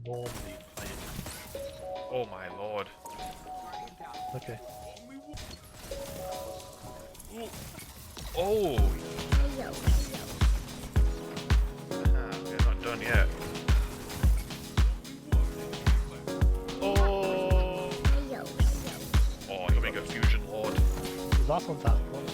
normally play it. Oh my lord. Okay. Ooh. Oh! We're not done yet. Oh! Oh, you're being a fusion lord. The last one's that one.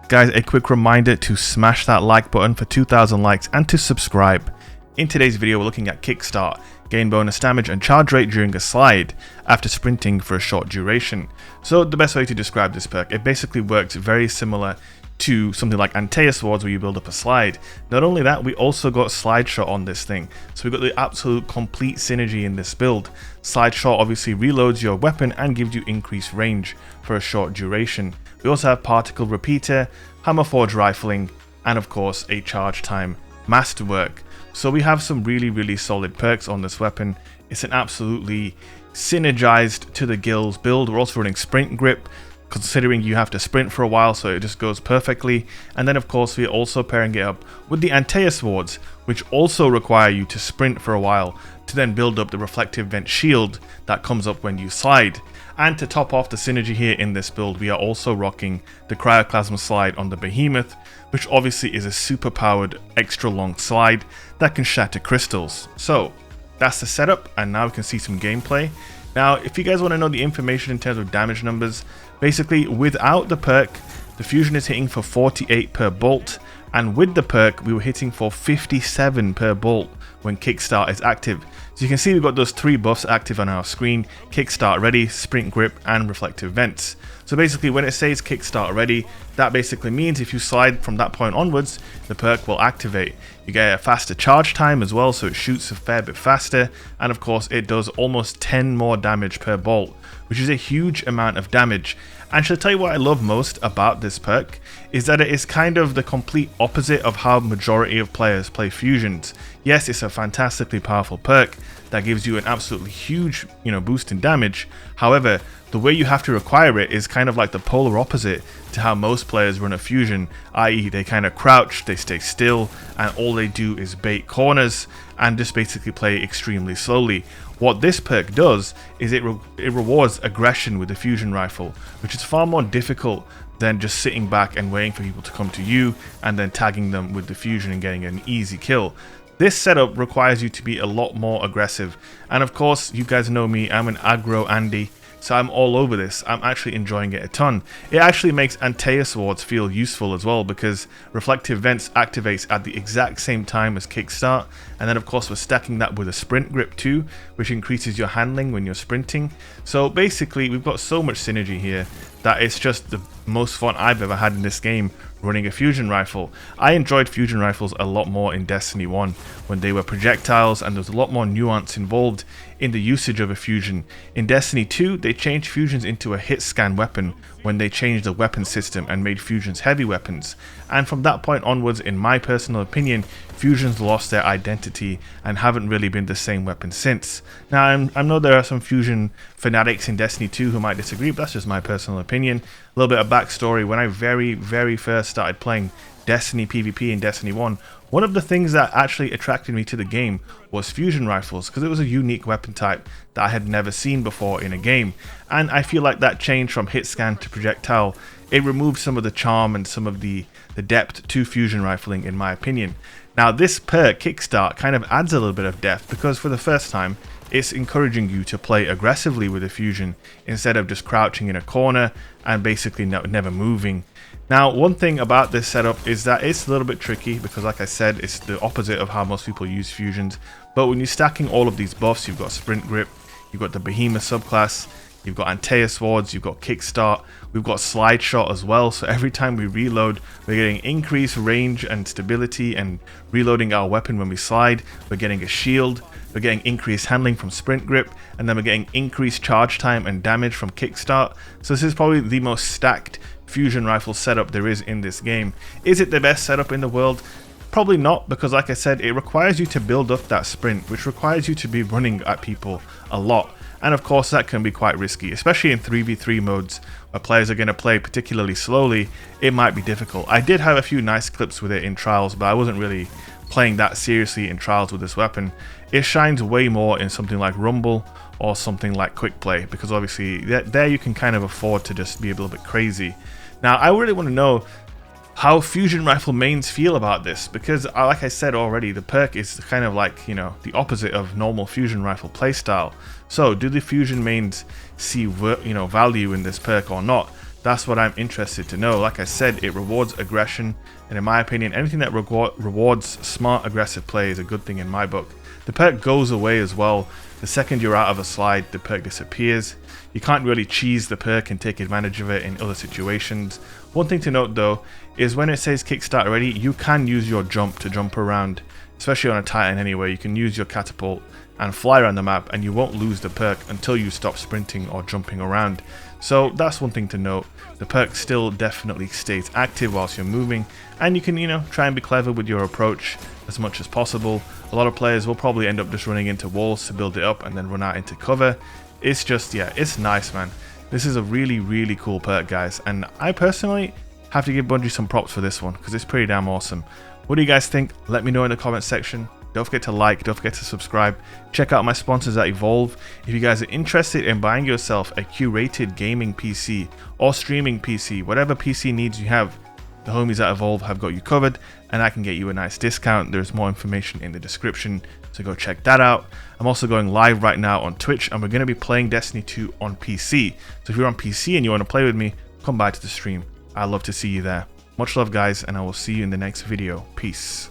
Guys, a quick reminder to smash that like button for 2,000 likes and to subscribe. In today's video, we're looking at Kickstart, gain bonus damage and charge rate during a slide after sprinting for a short duration. So the best way to describe this perk, it basically works very similar to something like Antaeus Wards where you build up a slide. Not only that, we also got slide shot on this thing. So we've got the absolute complete synergy in this build. Slide shot obviously reloads your weapon and gives you increased range for a short duration. We also have particle repeater, hammer forge rifling, and of course a charge time masterwork. So we have some really solid perks on this weapon. It's an absolutely synergized to the gills build. We're also running sprint grip, considering you have to sprint for a while, so it just goes perfectly. And then of course we're also pairing it up with the Antaeus Wards, which also require you to sprint for a while to then build up the reflective vent shield that comes up when you slide. And to top off the synergy here in this build, we are also rocking the Cryoclasm Slide on the Behemoth, which obviously is a super powered extra long slide that can shatter crystals. So that's the setup, and now we can see some gameplay. Now, if you guys want to know the information in terms of damage numbers, basically without the perk, the fusion is hitting for 48 per bolt, and with the perk, we were hitting for 57 per bolt when Kickstart is active. So you can see we've got those three buffs active on our screen: Kickstart ready, sprint grip, and reflective vents. So basically when it says Kickstart ready, that basically means if you slide from that point onwards, the perk will activate. You get a faster charge time as well, so it shoots a fair bit faster, and of course it does almost 10 more damage per bolt, which is a huge amount of damage. And should I tell you what I love most about this perk is that it is kind of the complete opposite of how majority of players play fusions. Yes, it's a fantastically powerful perk that gives you an absolutely huge, boost in damage. However, the way you have to acquire it is kind of like the polar opposite to how most players run a fusion, i.e. they kind of crouch, they stay still, and all they do is bait corners and just basically play extremely slowly. What this perk does is it rewards aggression with the fusion rifle, which is far more difficult than just sitting back and waiting for people to come to you and then tagging them with the fusion and getting an easy kill. This setup requires you to be a lot more aggressive, and of course you guys know me, I'm an aggro Andy, so I'm all over this. I'm actually enjoying it a ton. It actually makes Antaeus Wards feel useful as well, because reflective vents activates at the exact same time as Kickstart, and then of course we're stacking that with a sprint grip too, which increases your handling when you're sprinting. So basically we've got so much synergy here that it's just the most fun I've ever had in this game running a fusion rifle. I enjoyed fusion rifles a lot more in Destiny 1 when they were projectiles and there was a lot more nuance involved in the usage of a fusion. In Destiny 2 they changed fusions into a hit scan weapon when they changed the weapon system and made fusions heavy weapons, and from that point onwards, in my personal opinion, fusions lost their identity and haven't really been the same weapon since. Now I know there are some fusion fanatics in Destiny 2 who might disagree, but that's just my personal opinion. A little bit of backstory: when I very first started playing Destiny PvP in Destiny 1, one of the things that actually attracted me to the game was fusion rifles, because it was a unique weapon type that I had never seen before in a game, and I feel like that change from hit scan to projectile, it removed some of the charm and some of the depth to fusion rifling in my opinion. Now this perk, Kickstart, kind of adds a little bit of depth because for the first time, it's encouraging you to play aggressively with the fusion instead of just crouching in a corner and basically never moving. Now, one thing about this setup is that it's a little bit tricky because, like I said, it's the opposite of how most people use fusions. But when you're stacking all of these buffs, you've got Sprint Grip, you've got the Behemoth subclass, you've got Antaeus Wards, you've got Kickstart, we've got Slide Shot as well. So every time we reload, we're getting increased range and stability and reloading our weapon when we slide. We're getting a shield, we're getting increased handling from Sprint Grip, and then we're getting increased charge time and damage from Kickstart. So this is probably the most stacked fusion rifle setup there is in this game. Is it the best setup in the world? Probably not, because like I said, it requires you to build up that sprint, which requires you to be running at people a lot. And of course that can be quite risky, especially in 3v3 modes where players are going to play particularly slowly. It might be difficult. I did have a few nice clips with it in trials, but I wasn't really playing that seriously in trials with this weapon. It shines way more in something like Rumble or something like Quick Play, because obviously there you can kind of afford to just be a little bit crazy. Now I really want to know how fusion rifle mains feel about this, because like I said already, the perk is kind of like, you know, the opposite of normal fusion rifle playstyle. So do the fusion mains see, you know, value in this perk or not? That's what I'm interested to know. Like I said, it rewards aggression, and in my opinion, anything that rewards smart aggressive play is a good thing in my book. The perk goes away as well. The second you're out of a slide, the perk disappears. You can't really cheese the perk and take advantage of it in other situations. One thing to note though is when it says Kickstart ready, you can use your jump to jump around, especially on a Titan anyway. You can use your catapult and fly around the map, and you won't lose the perk until you stop sprinting or jumping around. So that's one thing to note. The perk still definitely stays active whilst you're moving, and you can, you know, try and be clever with your approach as much as possible. A lot of players will probably end up just running into walls to build it up and then run out into cover. It's just, yeah, it's nice, man. This is a really, really cool perk, guys, and I personally have to give Bungie some props for this one because it's pretty damn awesome. What do you guys think? Let me know in the comment section. Don't forget to like, don't forget to subscribe. Check out my sponsors at Evolve. If you guys are interested in buying yourself a curated gaming PC or streaming PC, whatever PC needs you have, the homies at Evolve have got you covered, and I can get you a nice discount. There's more information in the description, so go check that out. I'm also going live right now on Twitch, and we're going to be playing Destiny 2 on PC. So if you're on PC and you want to play with me, come by to the stream. I'd love to see you there. Much love, guys, and I will see you in the next video. Peace.